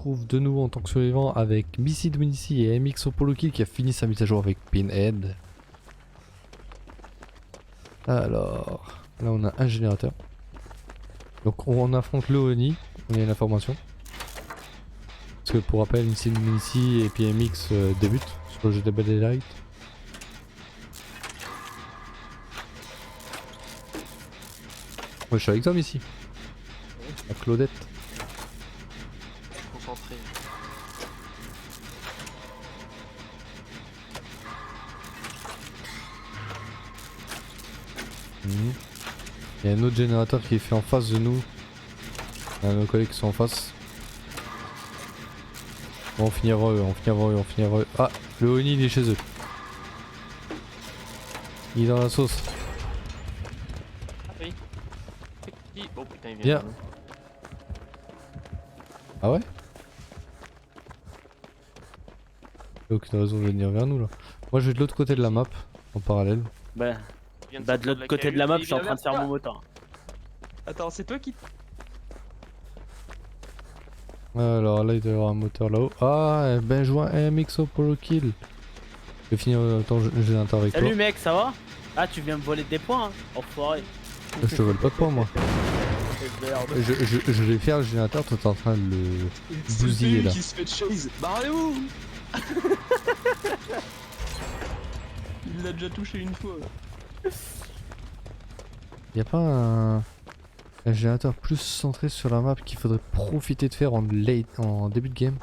retrouve de nouveau en tant que survivant avec Missy Dominici et MX Opolokill qui a fini sa mise à jour avec Pinhead. Alors, là on a un générateur. Donc on affronte le Oni, on a une information. Parce que pour rappel, Missy Dominici et puis MX débutent sur le jeu de Dead by Daylight. Ouais, je suis avec toi Missy. La Claudette. Concentré. Il y a un autre générateur qui est fait en face de nous. Il y a nos collègues qui sont en face. Bon, on finira eux, on finira eux. Ah, le Oni il est chez eux. Il est dans la sauce. Ah oui. Oh putain, il vient. Viens. vers nous. Ah ouais? Il y a aucune raison de venir vers nous là. Moi je vais de l'autre côté de la map, en parallèle. Bah, Il vient de sortir l'autre côté de la cahute, map, il je suis en vient train de vers faire toi. mon moteur. Attends, c'est toi qui. Alors là il doit y avoir un moteur là-haut. Ah, ben je vois un MX Opolokill. Je vais finir ton générateur avec Salut toi. mec, ça va? Ah, tu viens me voler des points, hein? Enfoiré. Je te vole pas de points moi. Eh, merde. Je vais faire le générateur, toi t'es en train de le bousiller là. qui se fait chase. Barrez-vous. Il l'a déjà touché une fois. Y'a pas un générateur plus centré sur la map qu'il faudrait profiter de faire en début de game?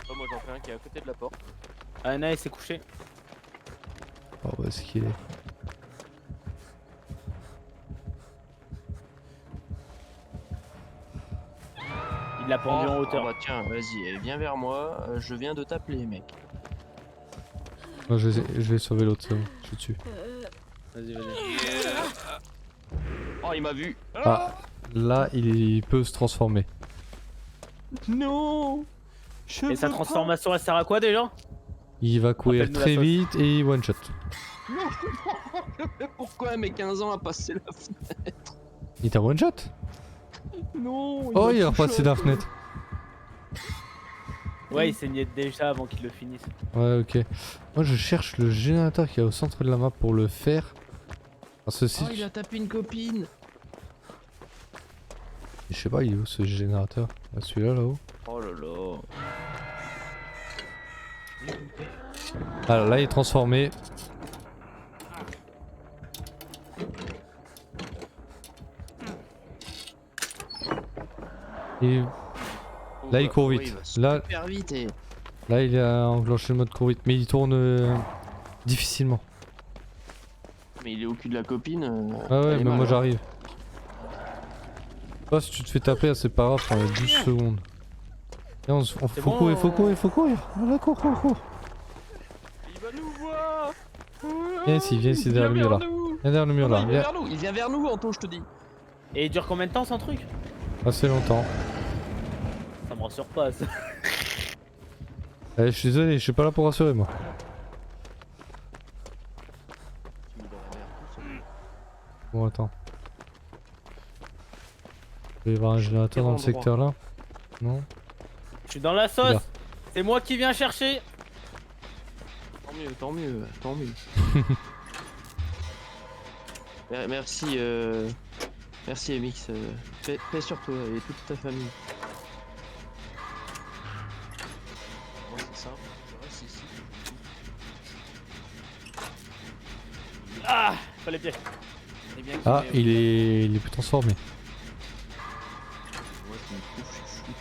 Oh, moi j'en fais un qui est à côté de la porte. Ah, Nae s'est couché. Oh où est-ce qu'il est? Il l'a pendu en hauteur. bah tiens, vas-y, viens vers moi. Je viens de t'appeler, mec. Non, je vais sauver l'autre, c'est bon, je suis dessus. Vas-y, vas-y. Oh, il m'a vu. Ah, là il peut se transformer. Non. Et sa transformation, elle sert à quoi déjà? Il va courir Rappelle-nous la très sauce. vite et il one shot. Pourquoi mes 15 ans à passer la fenêtre? Il t'a one shot? Non. Oh, m'a il a touché repassé la fenêtre. Ouais, il saignait déjà avant qu'il le finisse. Ouais, ok. Moi je cherche le générateur qui est au centre de la map pour le faire. Parce que si Oh, il a tapé une copine. je sais pas, il est où ce générateur? Ah, celui-là là-haut. Oh là là. Alors là il est transformé. Et là il court vite. Là, Super vite et. là il a enclenché le mode court vite. Mais il tourne difficilement. Mais il est au cul de la copine. Ah ouais, elle est mais mal, moi hein. j'arrive. Toi si tu te fais taper, c'est pas grave, pendant 12 secondes. Et faut bon, courir, faut courir, faut courir. Voilà, cours. Il va nous voir. Viens ici derrière le mur là. Viens derrière le mur là. Il vient Viens. vers nous, il vient vers nous, Anto, je te dis. Et il dure combien de temps son truc? Assez longtemps. Ça me rassure pas ça. Je suis désolé, je suis pas là pour rassurer moi. Bon attends. Il va y avoir un générateur dans le endroit. secteur là. Non? Je suis dans la sauce. Regarde. C'est moi qui viens chercher. Tant mieux. Merci, merci MX. Paix sur toi et toute ta famille. Moi c'est ça, je reste ici. Ah, fallait bien. C'est bien qu'il Ah, m'ait- il est plus transformé. Moi qui me trouve, je suis fou.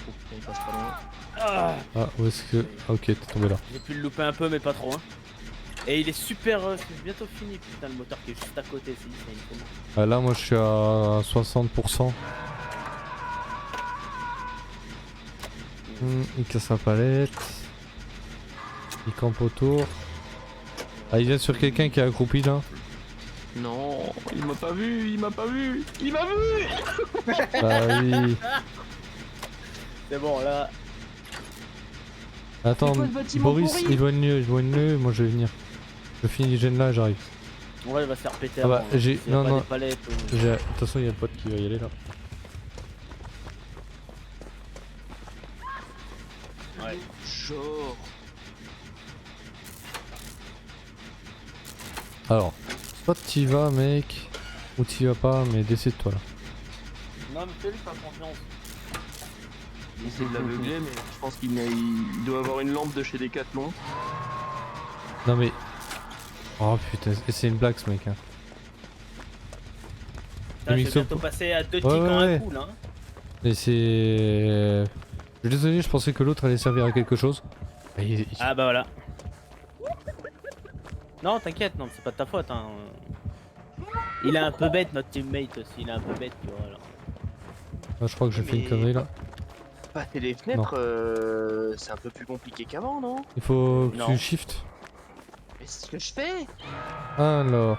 Oh putain, il passe pas loin. Ah, Ah, où est-ce que. Ah, ok, t'es tombé là. j'ai pu le louper un peu, mais pas trop. Hein. Et il est super. C'est bientôt fini, putain, le moteur qui est juste à côté. C'est insane. Ah, là, moi je suis à 60%. Il casse la palette. Il campe autour. Ah, il vient sur quelqu'un qui est accroupi là. Non, il m'a pas vu. Il m'a vu. Bah oui. C'est bon, là. Attends, C'est quoi ce bâtiment Boris, pourri éloigne-le, moi je vais venir. Je finis les gènes là, j'arrive. Ouais, il va se faire péter. Ah bah, avant, hein. j'ai- S'il y a non, pas non. des palettes, De toute façon, il y a le pote qui va y aller là. Ouais. Genre. Alors, soit t'y vas mec, ou t'y vas pas, mais décide-toi là. Non, mais fais-lui pas confiance. Il essaie de l'aveugler, mais je pense qu'il doit avoir une lampe de chez Decathlon. Non mais... Oh putain, c'est une blague ce mec hein. Putain, je vais Mixo- bientôt passer à 2 ticks Ouais, en ouais. un coup là. Hein. Mais c'est... Je suis désolé, je pensais que l'autre allait servir à quelque chose. Et Ah bah voilà. Non, t'inquiète, non, c'est pas de ta faute. Hein. Il est un peu bête, notre teammate aussi. Il est un peu bête, tu vois. Là. Ah, je crois que j'ai fait une Mais- connerie là. Passer les fenêtres, c'est un peu plus compliqué qu'avant, non? Il faut que Non. tu shift. Mais c'est ce que je fais. Alors...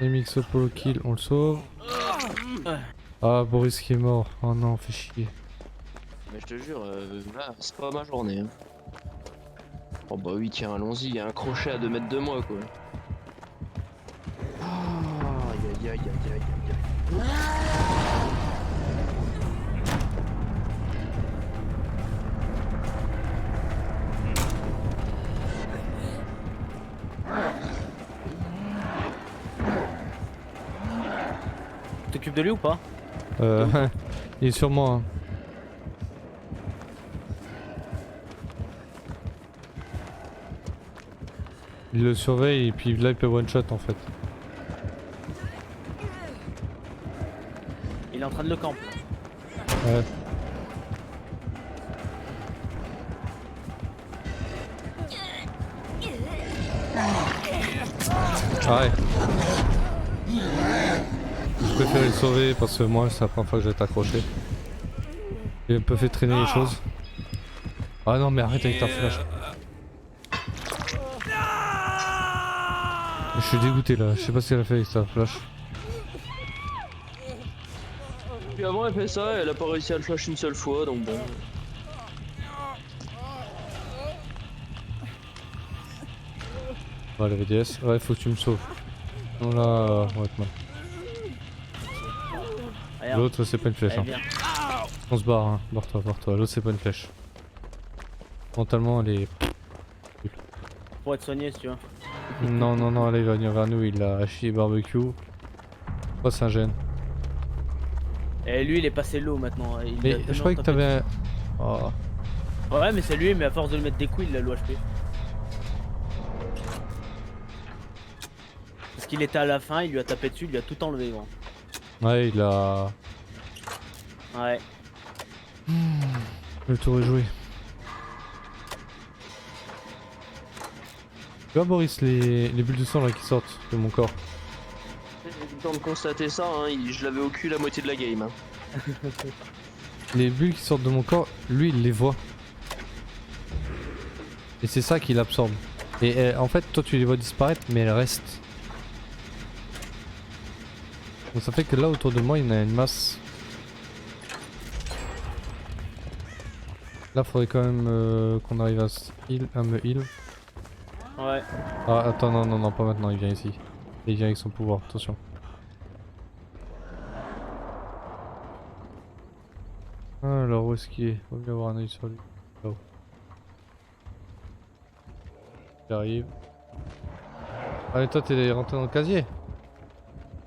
MX Polo kill, on le sauve. Ah, Boris qui est mort. Oh non, fait chier. Mais je te jure, là, c'est pas ma journée. Hein. Oh bah oui, tiens, allons-y, il y a un crochet à 2 mètres de moi, quoi. Ah, aïe aïe aïe aïe aïe aïe aïe. Tu t'occupes de lui ou pas? Il est sur moi. Hein. Il le surveille et puis là il peut one shot en fait. Il est en train de le camp là. Ouais. Ah ouais. Je préfère le sauver parce que moi c'est la première fois que je vais t'accrocher. J'ai un peu fait traîner les choses. Ah non mais arrête avec ta flash. Je suis dégoûté là, je sais pas ce qu'elle a fait avec sa flash. Puis avant, elle fait ça, elle a pas réussi à le flash une seule fois, donc bon. Ouais le VDS, ouais faut que tu me sauves. Non là, on va être mal. Regarde. L'autre c'est pas une flèche. Allez, Hein. viens. On se barre, hein. Barre-toi, barre-toi. L'autre c'est pas une flèche. Mentalement elle est... Pour être soigné si tu veux. Non non non, là il va venir vers nous, il a chié barbecue. Oh c'est un gène. Et lui il est passé l'eau maintenant. Il Mais a tellement je croyais que tapé t'avais... Oh. dessus. Ouais mais c'est lui, mais à force de lui mettre des coups il l'a low HP. Parce qu'il était à la fin, il lui a tapé dessus, il lui a tout enlevé gros. Ouais il a... Ouais. Le tour est joué. Tu vois Boris les bulles de sang là qui sortent de mon corps. J'ai eu le temps de constater ça, hein, je l'avais au cul la moitié de la game. Hein. Les bulles qui sortent de mon corps, lui il les voit. Et c'est ça qu'il absorbe. Et en fait toi tu les vois disparaître mais elles restent. Donc ça fait que là autour de moi il y en a une masse. Là faudrait quand même qu'on arrive à me heal. Ouais. Ah attends non non non pas maintenant, il vient ici. Il vient avec son pouvoir, attention. Alors où est-ce qu'il est? Faut bien avoir un oeil sur lui. Là-haut. J'arrive. Allez toi t'es rentré dans le casier?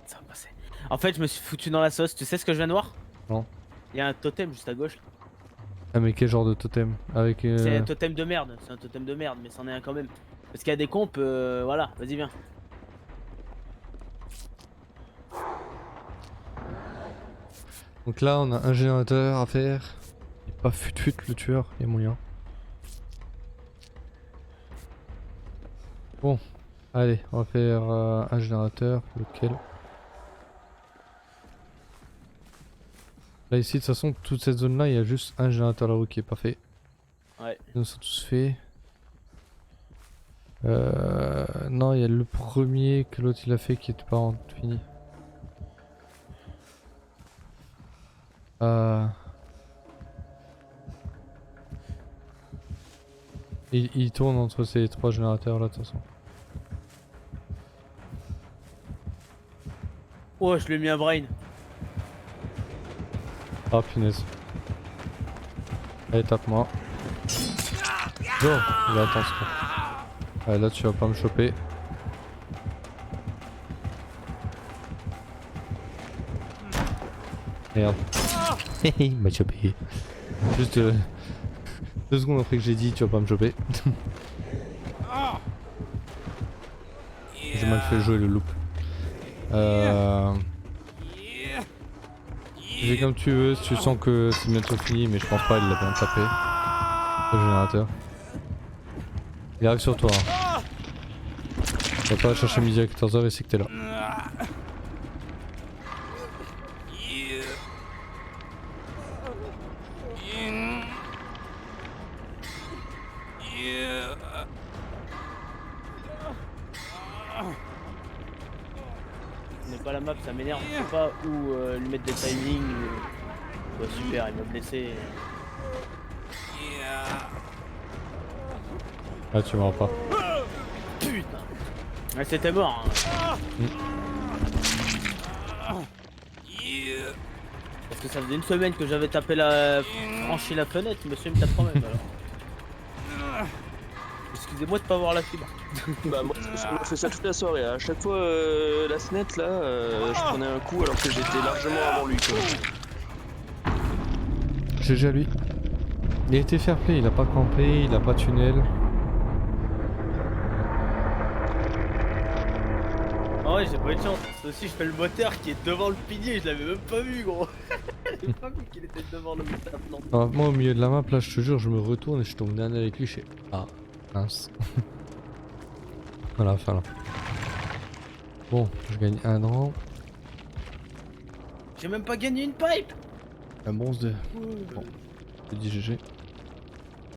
Ça va passer. En fait je me suis foutu dans la sauce, tu sais ce que je viens de voir? Non. Il y a un totem juste à gauche là. Ah mais quel genre de totem? Avec C'est un totem de merde, c'est un totem de merde, mais c'en est un quand même. Parce qu'il y a des compes, voilà, vas-y viens. Donc là on a un générateur à faire. Et pas fut le tueur, il y a moyen. Bon, allez, on va faire un générateur, lequel? Là ici de toute façon toute cette zone là il y a juste un générateur là-haut qui est pas fait. Ouais. Ils sont tous faits. Non il y a le premier que l'autre il a fait qui était pas fini. Il tourne entre ces trois générateurs là de toute façon. Oh, je lui ai mis un brain. Ah punaise. Allez tape-moi. Bon, il est attention. Ouais, là tu vas pas me choper. Merde. Il m'a chopé. Juste 2 secondes après que j'ai dit tu vas pas me choper. J'ai mal fait jouer le loop. Fais comme tu veux, si tu sens que c'est bientôt fini, mais je pense pas, il l'a bien tapé. Le générateur. Il arrive sur toi. Hein. Tu vas pas chercher midi à 14h et c'est que t'es là. Ce n'est pas la map, ça m'énerve. Je sais pas où lui mettre des timings. Ouais, super, il m'a blessé. Ah, tu m'auras pas. Putain. Ouais, c'était mort. Hein. Parce que ça faisait une semaine que j'avais tapé franchi la fenêtre, monsieur me tape quand même alors. Excusez-moi de pas voir la fibre. Bah moi je me fais ça toute la soirée, à chaque fois la snette là, je prenais un coup alors que j'étais largement avant lui quoi. GG à lui. Il a été fair play, il a pas campé, il a pas tunnel. Ah ouais, j'ai pas eu de chance. Ça aussi, je fais le moteur qui est devant le pilier, je l'avais même pas vu, gros. J'ai pas vu qu'il était devant le moteur. Non. Ah, moi au milieu de la map là je te jure je me retourne et je tombe dernier avec lui, je fais ah mince. Voilà, fin là. Bon, je gagne un rang. J'ai même pas gagné une pipe. Un bronze de. Bon, je dis GG.